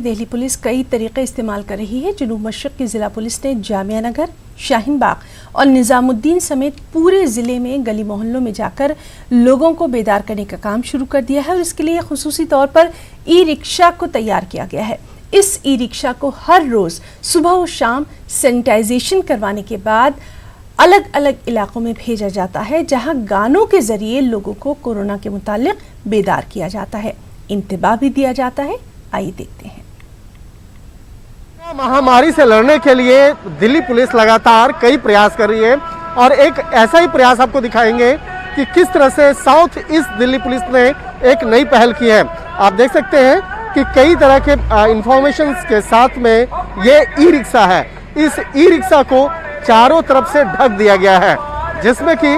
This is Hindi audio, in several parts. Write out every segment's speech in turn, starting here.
दिल्ली पुलिस कई तरीके इस्तेमाल कर रही है। जुनूब मशरक़ की ज़िला पुलिस ने जामिया नगर, शाहीन बाग और निज़ामुद्दीन समेत पूरे ज़िले में गली मोहल्लों में जाकर लोगों को बेदार करने का काम शुरू कर दिया है और इसके लिए खुसूसी तौर पर ई रिक्शा को तैयार किया गया है। इस ई रिक्शा को हर रोज़ सुबह और शाम सैनिटाइजेशन करवाने के बाद अलग अलग इलाकों में भेजा जाता है, जहां गानों के ज़रिए लोगों को कोरोना के मुतालिक बेदार किया जाता है, इंतबाह भी दिया जाता है। आइए देखते हैं। महामारी से लड़ने के लिए दिल्ली पुलिस लगातार कई प्रयास कर रही है और एक ऐसा ही प्रयास आपको दिखाएंगे कि किस तरह से साउथ ईस्ट दिल्ली पुलिस ने एक नई पहल की है। आप देख सकते हैं कि कई तरह के इंफॉर्मेशन के साथ में ये ई रिक्शा है। इस ई रिक्शा को चारों तरफ से ढक दिया गया है, जिसमें कि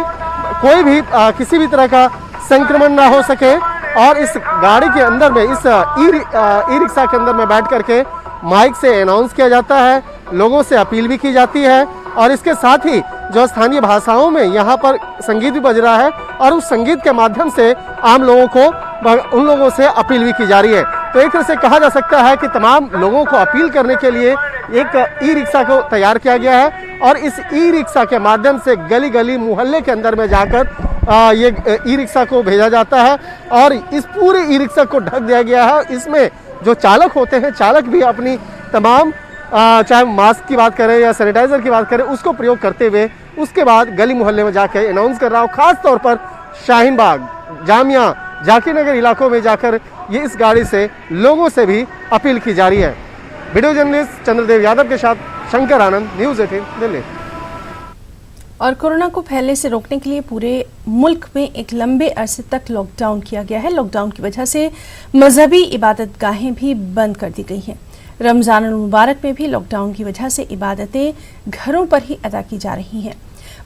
कोई भी किसी भी तरह का संक्रमण ना हो सके। और इस गाड़ी के अंदर में, इस ई रिक्शा के अंदर में बैठ करके माइक से अनाउंस किया जाता है, लोगों से अपील भी की जाती है और इसके साथ ही जो स्थानीय भाषाओं में यहाँ पर संगीत भी बज रहा है और उस संगीत के माध्यम से आम लोगों को, उन लोगों से अपील भी की जा रही है। तो एक तरह से कहा जा सकता है कि तमाम लोगों को अपील करने के लिए एक ई रिक्शा को तैयार किया गया है और इस ई रिक्शा के माध्यम से गली गली मोहल्ले के अंदर में जाकर ये ई रिक्शा को भेजा जाता है और इस पूरे ई रिक्शा को ढक दिया गया है। इसमें जो चालक होते हैं, चालक भी अपनी तमाम चाहे मास्क की बात करें या सैनिटाइजर की बात करें, उसको प्रयोग करते हुए उसके बाद गली मोहल्ले में जाकर अनाउंस कर रहा हूँ। खास तौर पर शाहीन बाग, जामिया, जाकिर नगर इलाकों में जाकर ये इस गाड़ी से लोगों से भी अपील की जा रही है। वीडियो जर्नलिस्ट चंद्रदेव यादव के साथ शंकर आनंद, न्यूज़ 18 दिल्ली। और कोरोना को फैलने से रोकने के लिए पूरे मुल्क में एक लंबे अरसे तक लॉकडाउन किया गया है। लॉकडाउन की वजह से मजहबी इबादत गाहें भी बंद कर दी गई हैं। रमज़ान मुबारक में भी लॉकडाउन की वजह से इबादतें घरों पर ही अदा की जा रही हैं।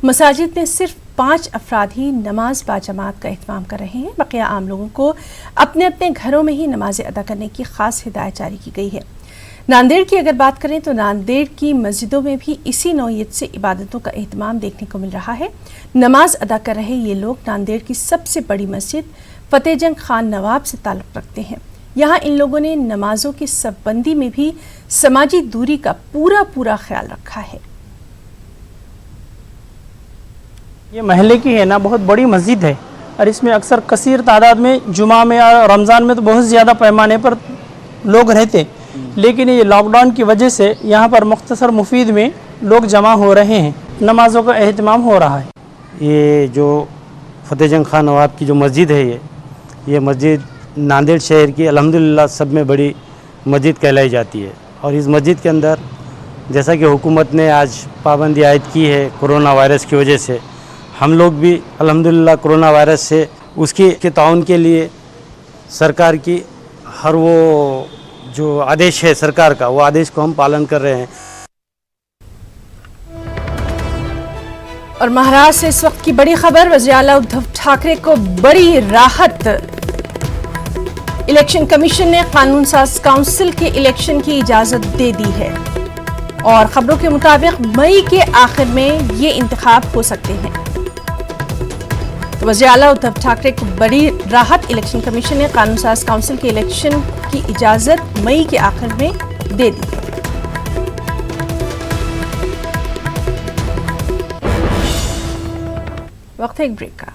मसाजिद में सिर्फ 5 अफराद ही नमाज बाजमात का एहतमाम कर रहे हैं। बकिया आम लोगों को अपने अपने घरों में ही नमाजें अदा करने की खास हिदायत जारी की गई है। नांदेड़ की अगर बात करें तो नांदेड़ की मस्जिदों में भी इसी नौयत से इबादतों का एहतमाम देखने को मिल रहा है। नमाज अदा कर रहे ये लोग नांदेड़ की सबसे बड़ी मस्जिद फतेहजंग खान नवाब से ताल्लुक़ रखते हैं। यहाँ इन लोगों ने नमाजों की सबबंदी में भी समाजी दूरी का पूरा ख्याल रखा है। ये महल्ले की है ना, बहुत बड़ी मस्जिद है और इसमें अक्सर कसीर तादाद में जुमा में और रमज़ान में तो बहुत ज़्यादा पैमाने पर लोग रहते, लेकिन ये लॉकडाउन की वजह से यहाँ पर मुख्तसर मुफीद में लोग जमा हो रहे हैं, नमाज़ों का एहतमाम हो रहा है। ये जो फतेहजंग खान नवाब की जो मस्जिद है, ये मस्जिद नांदेड़ शहर की अल्हम्दुलिल्लाह सब में बड़ी मस्जिद कहलाई जाती है। और इस मस्जिद के अंदर जैसा कि हुकूमत ने आज पाबंदी आयद की है कोरोना वायरस की वजह से, हम लोग भी अल्हम्दुलिल्लाह कोरोना वायरस से उसके ताउन के लिए सरकार की हर वो जो आदेश है सरकार का, वो आदेश को हम पालन कर रहे हैं। और महाराष्ट्र से इस वक्त की बड़ी खबर, वज़ीर आला उद्धव ठाकरे को बड़ी राहत। इलेक्शन कमीशन ने कानून साज काउंसिल के इलेक्शन की इजाजत दे दी है और खबरों के मुताबिक मई के आखिर में ये इंतखाब हो सकते हैं। तो वज़ीर आला उद्धव ठाकरे को बड़ी राहत, इलेक्शन कमीशन ने कानून साज काउंसिल के इलेक्शन की इजाजत मई के आखिर में दे दी है। वक्त है एक ब्रेक का।